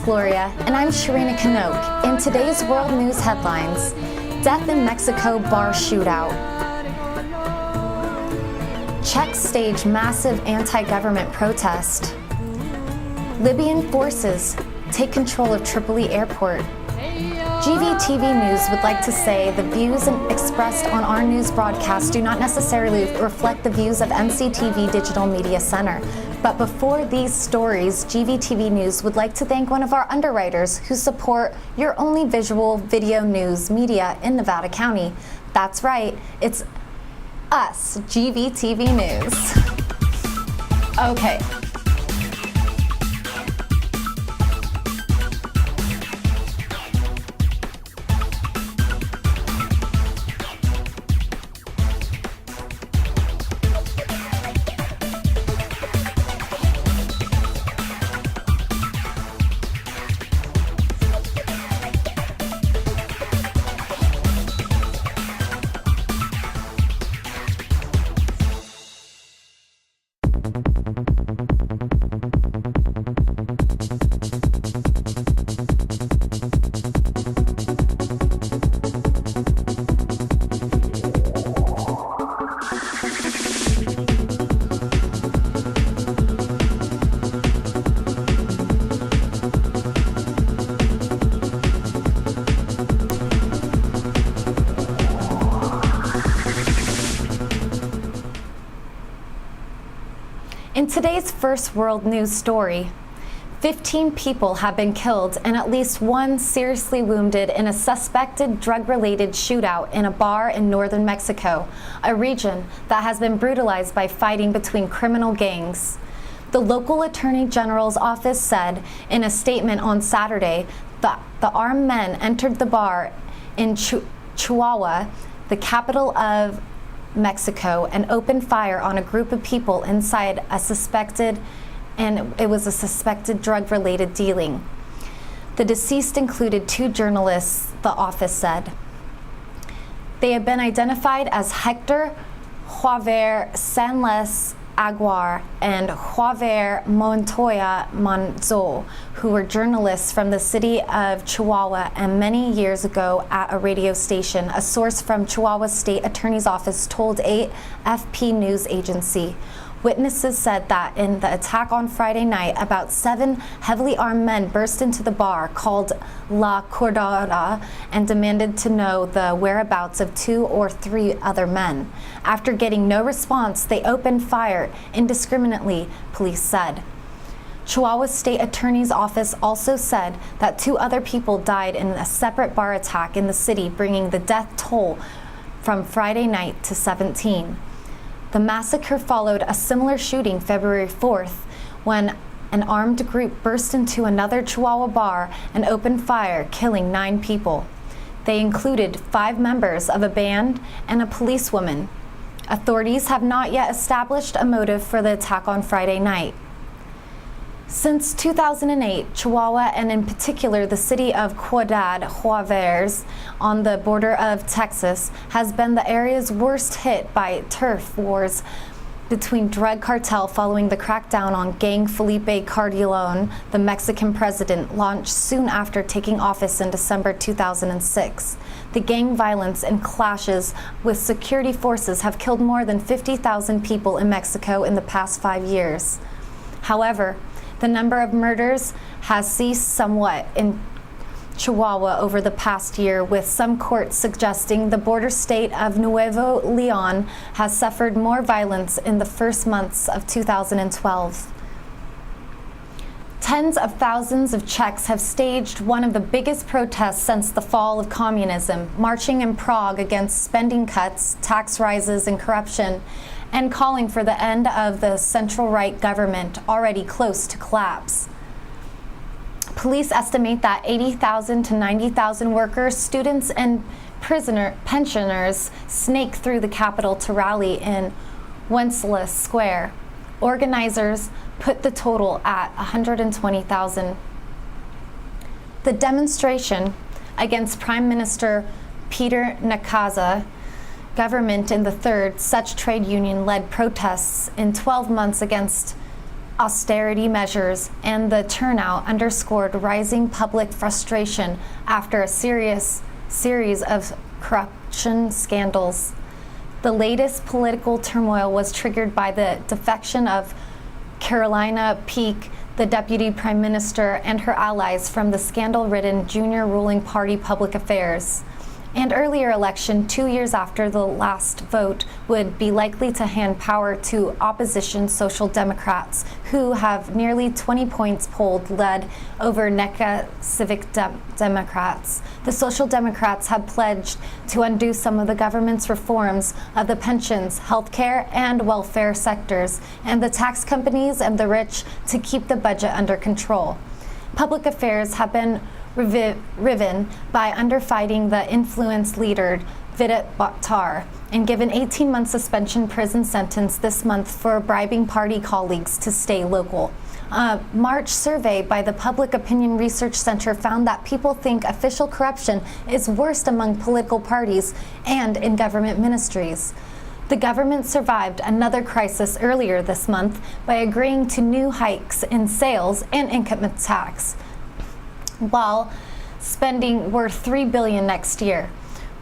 Gloria, and I'm Sharina Kanoke. In today's World News headlines, death in Mexico bar shootout. Czechs stage massive anti-government protest. Libyan forces take control of Tripoli airport. GVTV News would like to say the views expressed on our news broadcast do not necessarily reflect the views of NCTV Digital Media Center. But before these stories, GVTV News would like to thank one of our underwriters who support your only visual video news media in Nevada County. That's right, it's us, GVTV News. Okay. In today's first world news story, 15 people have been killed and at least one seriously wounded in a suspected drug-related shootout in a bar in northern Mexico, a region that has been brutalized by fighting between criminal gangs. The local attorney general's office said in a statement on Saturday that the armed men entered the bar in Chihuahua, the capital of Mexico, and opened fire on a group of people inside a suspected drug-related dealing. The deceased included 2 journalists, the office said. They have been identified as Hector Javier Sanles Aguar and Javier Montoya Manzo, who were journalists from the city of Chihuahua and many years ago at a radio station, a source from Chihuahua State Attorney's Office told AFP News Agency. Witnesses said that in the attack on Friday night, about 7 heavily armed men burst into the bar called La Cordada and demanded to know the whereabouts of 2 or 3 other men. After getting no response, they opened fire indiscriminately, police said. Chihuahua State Attorney's Office also said that 2 other people died in a separate bar attack in the city, bringing the death toll from Friday night to 17. The massacre followed a similar shooting February 4th when an armed group burst into another Chihuahua bar and opened fire, killing 9 people. They included 5 members of a band and a policewoman. Authorities have not yet established a motive for the attack on Friday night. Since 2008, Chihuahua, and in particular the city of Ciudad Juárez on the border of Texas, has been the area's worst hit by turf wars between drug cartel following the crackdown on gang Felipe Calderón, the Mexican president, launched soon after taking office in December 2006. The gang violence and clashes with security forces have killed more than 50,000 people in Mexico in the past 5 years. However, the number of murders has ceased somewhat in Chihuahua over the past year, with some courts suggesting the border state of Nuevo León has suffered more violence in the first months of 2012. Tens of thousands of Czechs have staged one of the biggest protests since the fall of communism, marching in Prague against spending cuts, tax rises, and corruption, and calling for the end of the central-right government already close to collapse. Police estimate that 80,000 to 90,000 workers, students, and pensioners snaked through the capital to rally in Wenceslas Square. Organizers put the total at 120,000. The demonstration against Prime Minister Peter Nakaza government in the third such trade union-led protests in 12 months against austerity measures and the turnout underscored rising public frustration after a series of corruption scandals. The latest political turmoil was triggered by the defection of Carolina Peake, the deputy prime minister, and her allies from the scandal-ridden junior ruling party Public Affairs. An earlier election 2 years after the last vote would be likely to hand power to opposition Social Democrats, who have nearly 20 points polled led over NECA Civic Democrats. The Social Democrats have pledged to undo some of the government's reforms of the pensions, healthcare, and welfare sectors, and the tax companies and the rich to keep the budget under control. Public Affairs have been riven by underfighting the influence leader Vidit Bhattar and given 18-month suspension prison sentence this month for bribing party colleagues to stay local. A March survey by the Public Opinion Research Center found that people think official corruption is worst among political parties and in government ministries. The government survived another crisis earlier this month by agreeing to new hikes in sales and income tax, while spending worth $3 billion next year.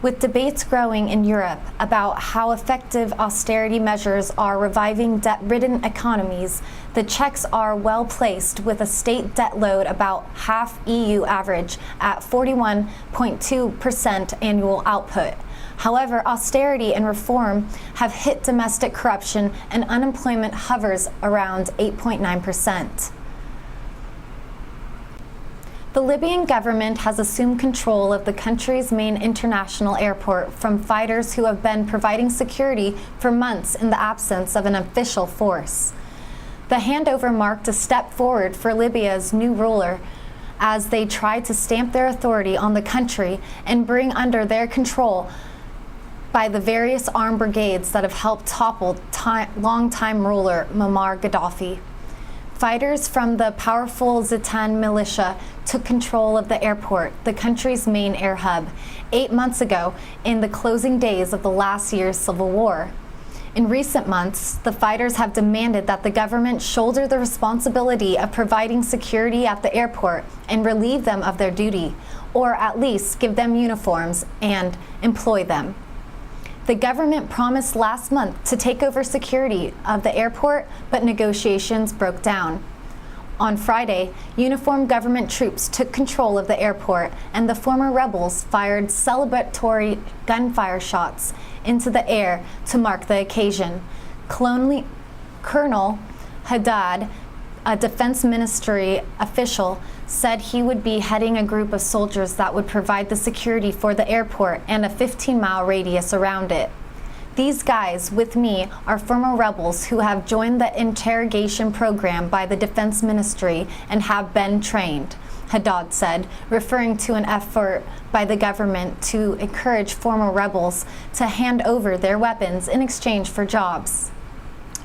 With debates growing in Europe about how effective austerity measures are reviving debt-ridden economies, the Czechs are well placed with a state debt load about half EU average at 41.2% annual output. However, austerity and reform have hit domestic corruption, and unemployment hovers around 8.9%. The Libyan government has assumed control of the country's main international airport from fighters who have been providing security for months in the absence of an official force. The handover marked a step forward for Libya's new ruler as they tried to stamp their authority on the country and bring under their control by the various armed brigades that have helped topple longtime ruler Muammar Gaddafi. Fighters from the powerful Zitan militia took control of the airport, the country's main air hub, 8 months ago in the closing days of the last year's civil war. In recent months, the fighters have demanded that the government shoulder the responsibility of providing security at the airport and relieve them of their duty, or at least give them uniforms and employ them. The government promised last month to take over security of the airport, but negotiations broke down. On Friday, uniformed government troops took control of the airport, and the former rebels fired celebratory gunfire shots into the air to mark the occasion. Colonel Haddad, a defense ministry official, said he would be heading a group of soldiers that would provide the security for the airport and a 15-mile radius around it. These guys with me are former rebels who have joined the interrogation program by the defense ministry and have been trained, Haddad said, referring to an effort by the government to encourage former rebels to hand over their weapons in exchange for jobs.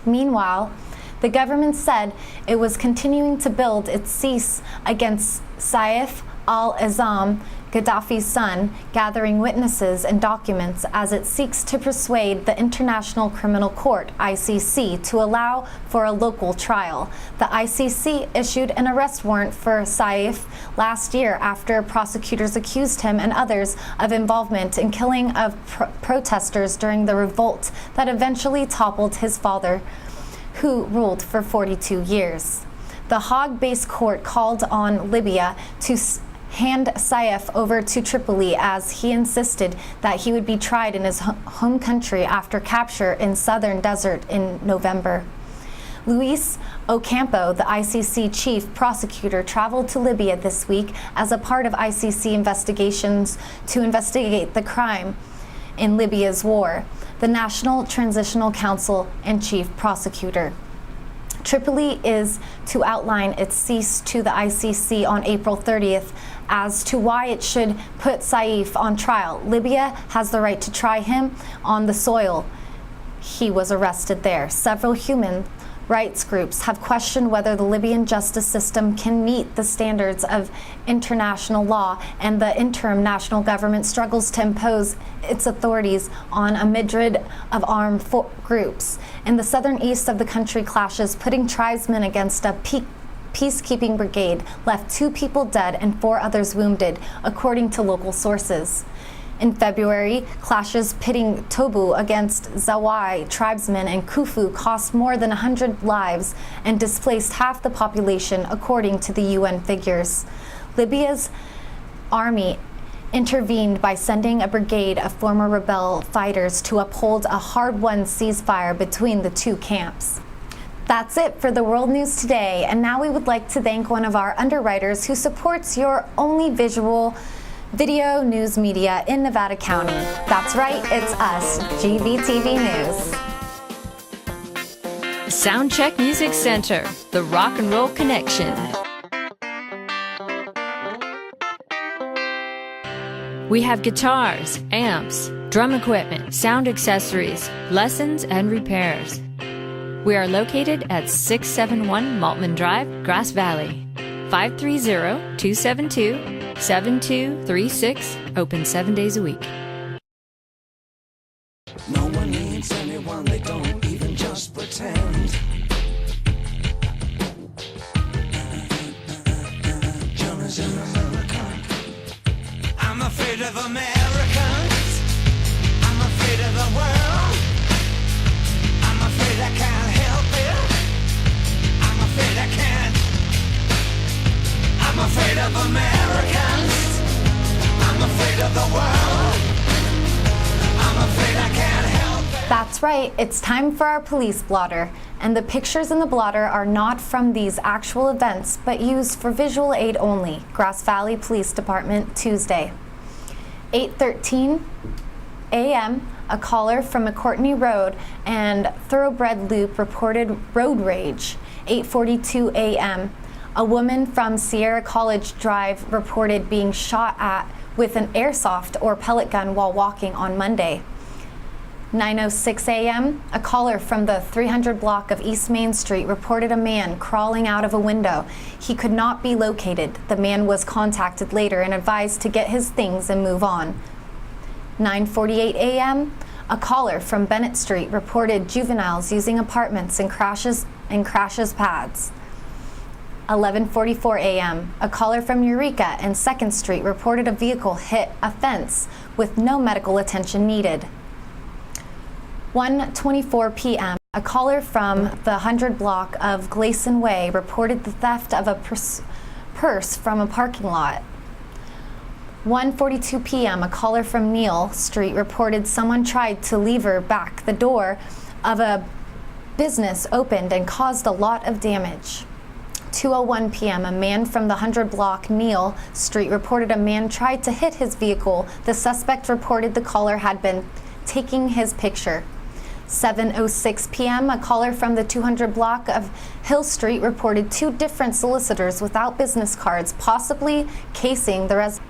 Meanwhile, the government said it was continuing to build its case against Saif al-Islam, Gaddafi's son, gathering witnesses and documents as it seeks to persuade the International Criminal Court, ICC, to allow for a local trial. The ICC issued an arrest warrant for Saif last year after prosecutors accused him and others of involvement in killing of protesters during the revolt that eventually toppled his father, who ruled for 42 years. The Hague-based court called on Libya to hand Saif over to Tripoli as he insisted that he would be tried in his home country after capture in southern desert in November. Luis Ocampo, the ICC chief prosecutor, traveled to Libya this week as a part of ICC investigations to investigate the crime in Libya's war, the National Transitional Council and chief prosecutor. Tripoli is to outline its cease to the ICC on April 30th as to why it should put Saif on trial. Libya has the right to try him on the soil. He was arrested there. Several human rights groups have questioned whether the Libyan justice system can meet the standards of international law, and the interim national government struggles to impose its authorities on a myriad of armed groups. In the southern east of the country, clashes putting tribesmen against a peacekeeping brigade left 2 people dead and 4 others wounded, according to local sources. In February, clashes pitting Tobu against Zawai tribesmen in Kufu cost more than 100 lives and displaced half the population, according to the UN figures. Libya's army intervened by sending a brigade of former rebel fighters to uphold a hard-won ceasefire between the 2 camps. That's it for the World News today, and now we would like to thank one of our underwriters who supports your only visual video news media in Nevada County. That's right, it's us, GVTV News. Soundcheck Music Center, the rock and roll connection. We have guitars, amps, drum equipment, sound accessories, lessons, and repairs. We are located at 671 Maltman Drive, Grass Valley. 530-272-7236, open 7 days a week. No one needs anyone, they don't even just pretend. Jonah's in America. I'm afraid of Americans. I'm afraid of the world. I'm afraid I can't help it. I'm afraid I can't. I'm afraid of Americans. I'm afraid of the world. I'm afraid I can't help it. That's right, it's time for our police blotter. And the pictures in the blotter are not from these actual events, but used for visual aid only. Grass Valley Police Department, Tuesday. 8:13 a.m., a caller from McCourtney Road and Thoroughbred Loop reported road rage. 8:42 a.m., a woman from Sierra College Drive reported being shot at with an airsoft or pellet gun while walking on Monday. 9:06 a.m., a caller from the 300 block of East Main Street reported a man crawling out of a window. He could not be located. The man was contacted later and advised to get his things and move on. 9:48 a.m., a caller from Bennett Street reported juveniles using apartments and crashes pads. 11:44 a.m., a caller from Eureka and 2nd Street reported a vehicle hit a fence with no medical attention needed. 1:24 p.m., a caller from the 100 block of Gleason Way reported the theft of a purse from a parking lot. 1:42 p.m., a caller from Neal Street reported someone tried to lever back the door of a business opened and caused a lot of damage. 2:01 p.m., a man from the 100 block Neal Street reported a man tried to hit his vehicle. The suspect reported the caller had been taking his picture. 7:06 p.m., a caller from the 200 block of Hill Street reported 2 different solicitors without business cards, possibly casing the residence.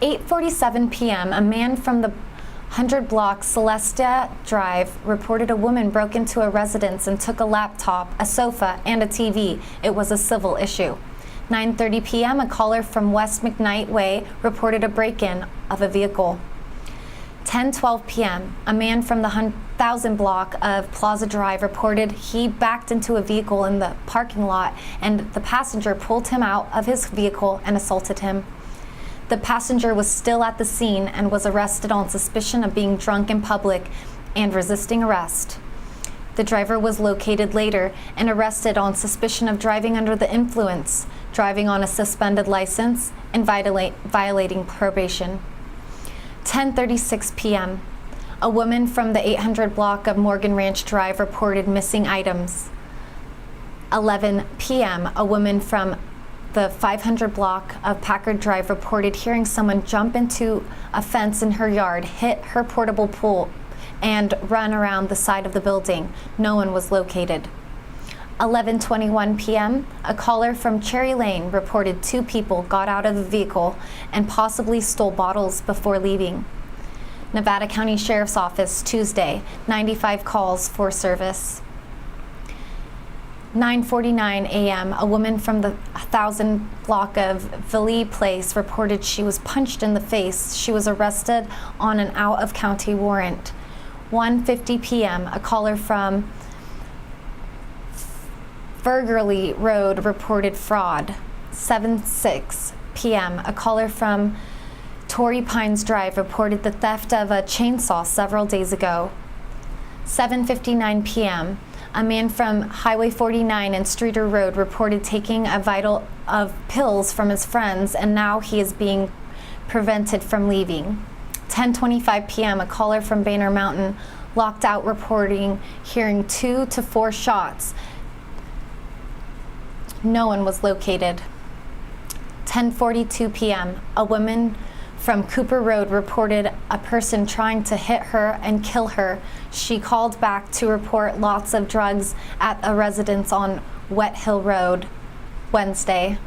8:47 p.m., a man from the 100 block Celestia Drive reported a woman broke into a residence and took a laptop, a sofa, and a TV. It was a civil issue. 9:30 p.m., a caller from West McKnight Way reported a break-in of a vehicle. 10:12 p.m., a man from the 1000 block of Plaza Drive reported he backed into a vehicle in the parking lot and the passenger pulled him out of his vehicle and assaulted him. The passenger was still at the scene and was arrested on suspicion of being drunk in public and resisting arrest. The driver was located later and arrested on suspicion of driving under the influence, driving on a suspended license, and violating probation. 10:36 p.m., a woman from the 800 block of Morgan Ranch Drive reported missing items. 11 p.m., a woman from the 500 block of Packard Drive reported hearing someone jump into a fence in her yard, hit her portable pool, and run around the side of the building. No one was located. 11:21 p.m., a caller from Cherry Lane reported 2 people got out of the vehicle and possibly stole bottles before leaving. Nevada County Sheriff's Office, Tuesday, 95 calls for service. 9:49 a.m., a woman from the 1000 block of Ville Place reported she was punched in the face. She was arrested on an out-of-county warrant. 1:50 p.m., a caller from Fergerly Road reported fraud. 7:06 p.m., a caller from Torrey Pines Drive reported the theft of a chainsaw several days ago. 7:59 p.m., a man from Highway 49 and Streeter Road reported taking a vial of pills from his friends, and now he is being prevented from leaving. 10:25 p.m., a caller from Banner Mountain locked out reporting hearing 2 to 4 shots. No one was located. 10:42 p.m., a woman from Cooper Road reported a person trying to hit her and kill her. She called back to report lots of drugs at a residence on Wet Hill Road Wednesday.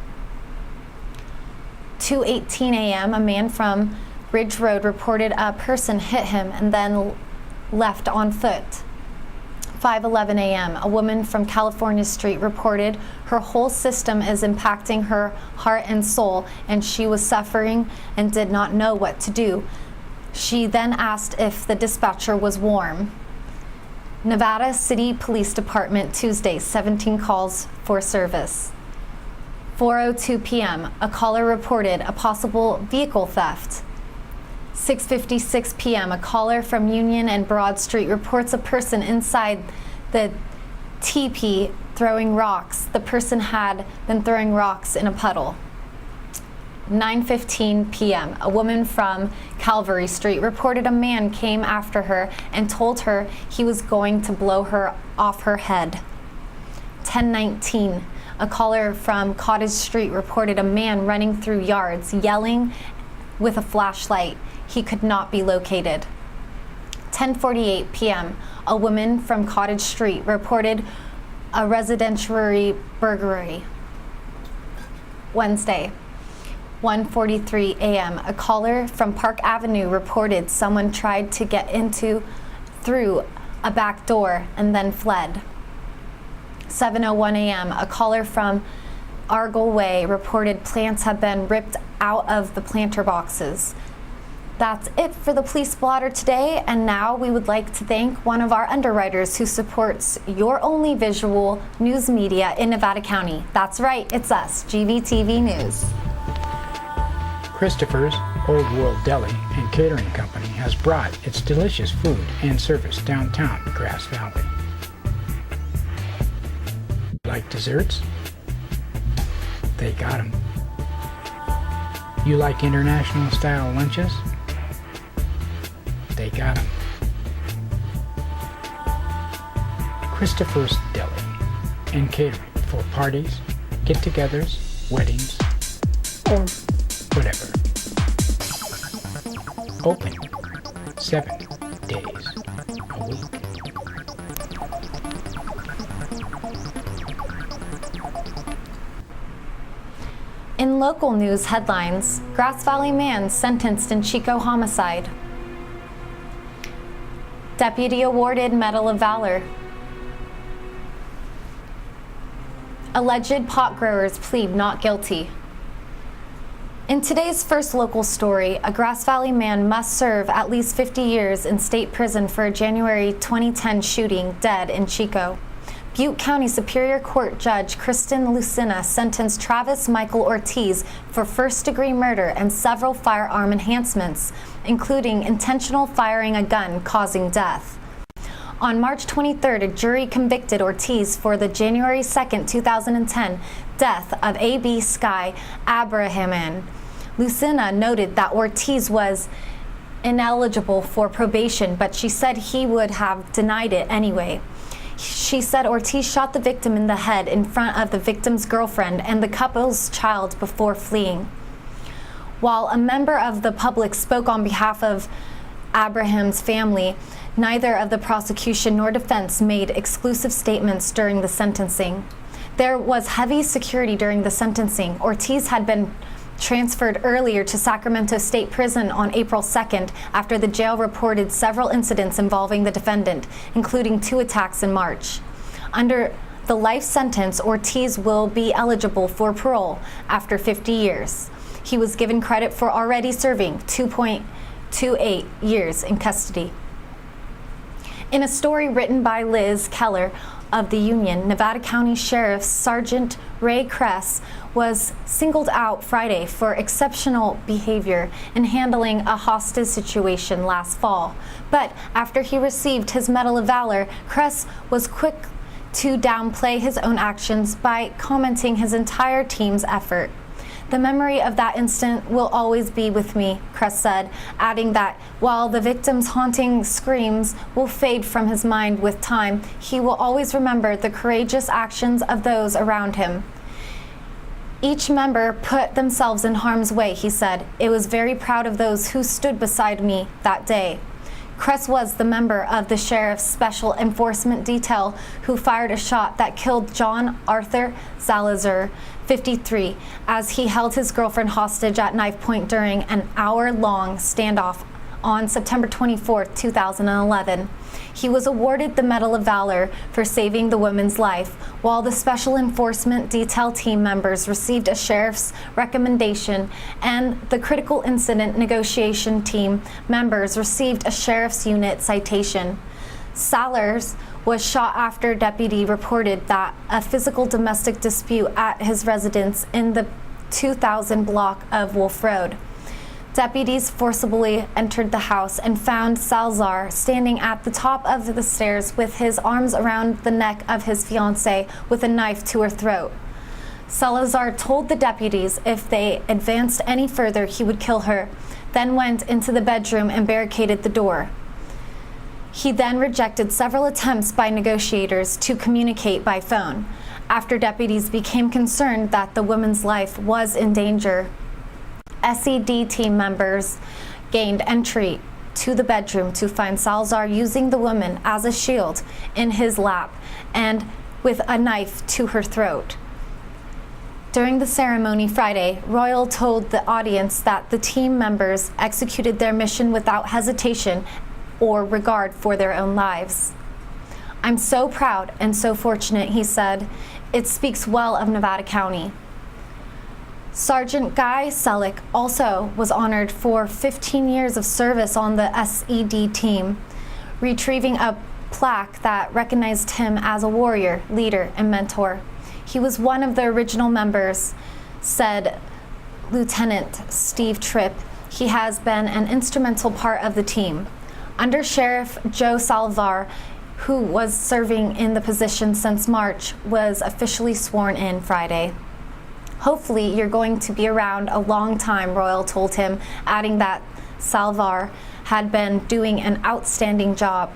2:18 a.m., a man from Ridge Road reported a person hit him and then left on foot. 5:11 a.m., a woman from California Street reported her whole system is impacting her heart and soul, and she was suffering and did not know what to do. She then asked if the dispatcher was warm. Nevada City Police Department, Tuesday, 17 calls for service. 4:02 p.m., a caller reported a possible vehicle theft. 6:56 p.m., a caller from Union and Broad Street reports a person inside the teepee throwing rocks. The person had been throwing rocks in a puddle. 9:15 p.m., a woman from Calvary Street reported a man came after her and told her he was going to blow her off her head. 10:19, a caller from Cottage Street reported a man running through yards, yelling with a flashlight. He could not be located. 10:48 p.m., a woman from Cottage Street reported a residential burglary. Wednesday. 1:43 a.m., a caller from Park Avenue reported someone tried to get through a back door and then fled. 7:01 a.m., a caller from Argyle Way reported plants have been ripped out of the planter boxes. That's it for the police blotter today, and now we would like to thank one of our underwriters who supports your only visual news media in Nevada County. That's right, it's us, GVTV News. Christopher's Old World Deli and Catering Company has brought its delicious food and service downtown Grass Valley. Like desserts? They got 'em. You like international style lunches? They got 'em. Christopher's Deli and Catering for parties, get-togethers, weddings, or whatever. Open 7 days a week. In local news headlines, Grass Valley man sentenced in Chico homicide. Deputy awarded Medal of Valor. Alleged pot growers plead not guilty. In today's first local story, a Grass Valley man must serve at least 50 years in state prison for a January 2010 shooting dead in Chico. Butte County Superior Court Judge Kristen Lucina sentenced Travis Michael Ortiz for first-degree murder and several firearm enhancements, including intentional firing a gun causing death. On March 23rd, a jury convicted Ortiz for the January 2nd, 2010 death of A.B. Sky Abrahaman. Lucina noted that Ortiz was ineligible for probation, but she said he would have denied it anyway. She said Ortiz shot the victim in the head in front of the victim's girlfriend and the couple's child before fleeing. While a member of the public spoke on behalf of Abraham's family, neither of the prosecution nor defense made exclusive statements during the sentencing. There was heavy security during the sentencing. Ortiz had been transferred earlier to Sacramento State Prison on April 2nd after the jail reported several incidents involving the defendant, including 2 attacks in March. Under the life sentence, Ortiz will be eligible for parole after 50 years. He was given credit for already serving 2.28 years in custody. In a story written by Liz Keller of the Union, Nevada County Sheriff Sergeant Ray Kress was singled out Friday for exceptional behavior in handling a hostage situation last fall. But after he received his Medal of Valor, Kress was quick to downplay his own actions by commenting his entire team's effort. "The memory of that incident will always be with me," Kress said, adding that while the victim's haunting screams will fade from his mind with time, he will always remember the courageous actions of those around him. "Each member put themselves in harm's way," he said. "It was very proud of those who stood beside me that day." Kress was the member of the sheriff's special enforcement detail who fired a shot that killed John Arthur Salazar, 53, as he held his girlfriend hostage at knife point during an hour-long standoff on September 24, 2011. He was awarded the Medal of Valor for saving the woman's life, while the Special Enforcement Detail team members received a sheriff's recommendation and the Critical Incident Negotiation team members received a sheriff's unit citation. Salers was shot after deputy reported that a physical domestic dispute at his residence in the 2000 block of Wolf Road. Deputies forcibly entered the house and found Salazar standing at the top of the stairs with his arms around the neck of his fiancée with a knife to her throat. Salazar told the deputies if they advanced any further, he would kill her, then went into the bedroom and barricaded the door. He then rejected several attempts by negotiators to communicate by phone. After deputies became concerned that the woman's life was in danger, SED team members gained entry to the bedroom to find Salazar using the woman as a shield in his lap and with a knife to her throat. During the ceremony Friday, Royal told the audience that the team members executed their mission without hesitation or regard for their own lives. "I'm so proud and so fortunate," he said. "It speaks well of Nevada County." Sergeant Guy Selleck also was honored for 15 years of service on the SED team, retrieving a plaque that recognized him as a warrior, leader, and mentor. He was one of the original members, said Lieutenant Steve Tripp. He has been an instrumental part of the team. Under Sheriff Joe Salazar, who was serving in the position since March, was officially sworn in Friday. "Hopefully you're going to be around a long time," Royal told him, adding that Salazar had been doing an outstanding job.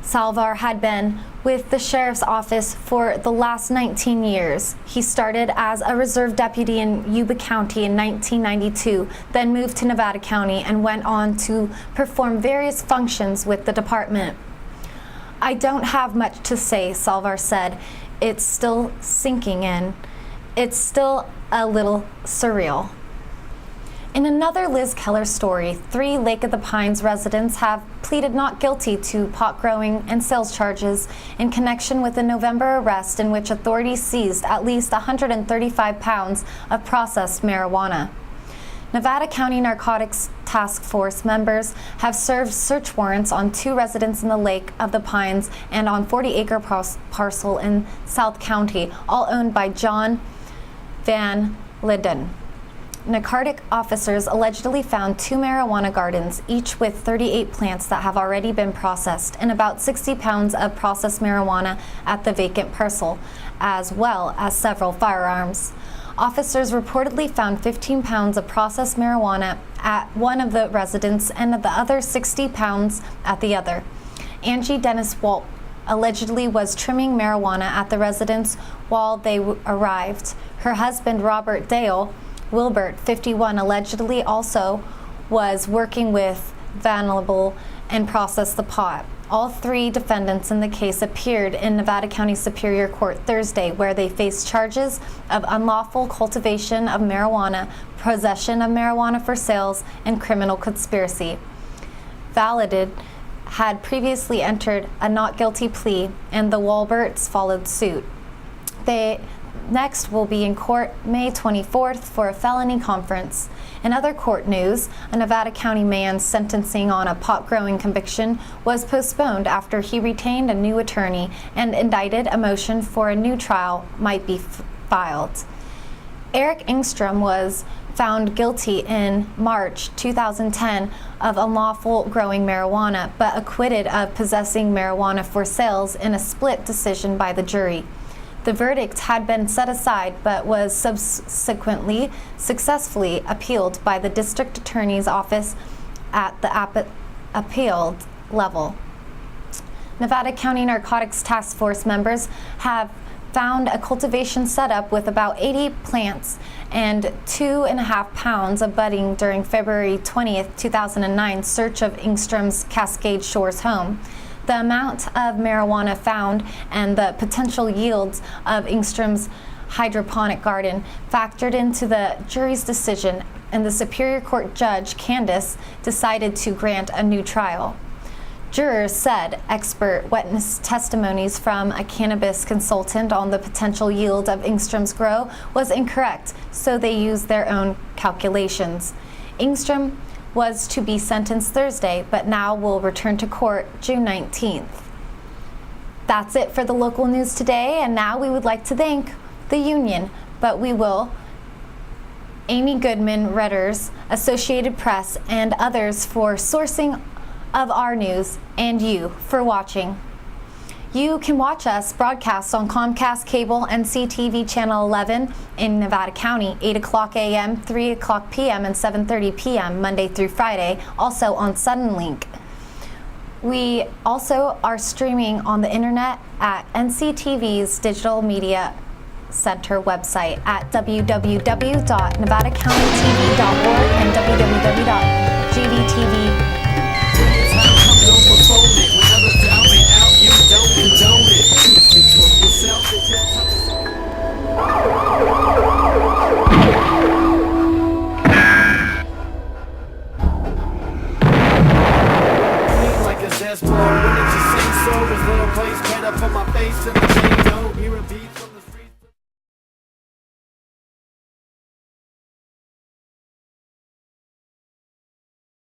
Salazar had been with the sheriff's office for the last 19 years. He started as a reserve deputy in Yuba County in 1992, then moved to Nevada County and went on to perform various functions with the department. "I don't have much to say," Salazar said. "It's still sinking in. It's still a little surreal." In another Liz Keller story, 3 Lake of the Pines residents have pleaded not guilty to pot growing and sales charges in connection with a November arrest in which authorities seized at least 135 pounds of processed marijuana. Nevada County Narcotics Task Force members have served search warrants on 2 residents in the Lake of the Pines and on 40-acre parcel in South County, all owned by John Van Linden. Narcotic officers allegedly found 2 marijuana gardens, each with 38 plants that have already been processed, and about 60 pounds of processed marijuana at the vacant parcel, as well as several firearms. Officers reportedly found 15 pounds of processed marijuana at one of the residents and the other 60 pounds at the other. Angie Dennis Walt allegedly was trimming marijuana at the residence while they arrived. Her husband, Robert Dale Wilbert, 51, allegedly also was working with Vanillable and processed the pot. All 3 defendants in the case appeared in Nevada County Superior Court Thursday, where they faced charges of unlawful cultivation of marijuana, possession of marijuana for sales, and criminal conspiracy. Valided had previously entered a not guilty plea, and the Wilberts followed suit. They next will be in court May 24th for a felony conference. In other court news, a Nevada County man's sentencing on a pot-growing conviction was postponed after he retained a new attorney and indicted a motion for a new trial might be filed. Eric Engstrom was found guilty in March 2010 of unlawful growing marijuana, but acquitted of possessing marijuana for sales in a split decision by the jury. The verdict had been set aside but was subsequently successfully appealed by the district attorney's office at the appealed level. Nevada County Narcotics Task Force members have found a cultivation setup with about 80 plants and 2.5 pounds of budding during February 20th, 2009 search of Engstrom's Cascade Shores home. The amount of marijuana found and the potential yields of Engstrom's hydroponic garden factored into the jury's decision, and the Superior Court Judge Candace decided to grant a new trial. Jurors said expert witness testimonies from a cannabis consultant on the potential yield of Engstrom's grow was incorrect, so they used their own calculations. Engstrom was to be sentenced Thursday, but now will return to court June 19th. That's it for the local news today, and now we would like to thank the union, but we will Amy Goodman, Redders, Associated Press, and others for sourcing of our news, and you for watching. You can watch us broadcast on Comcast Cable NCTV Channel 11 in Nevada County, 8 o'clock a.m., 3 o'clock p.m., and 7:30 p.m. Monday through Friday, also on Suddenlink. We also are streaming on the internet at NCTV's Digital Media Center website at www.nevadacountytv.org and www.GVTV. When did you say so? Was little place better for my face and the chain? Don't hear a beat.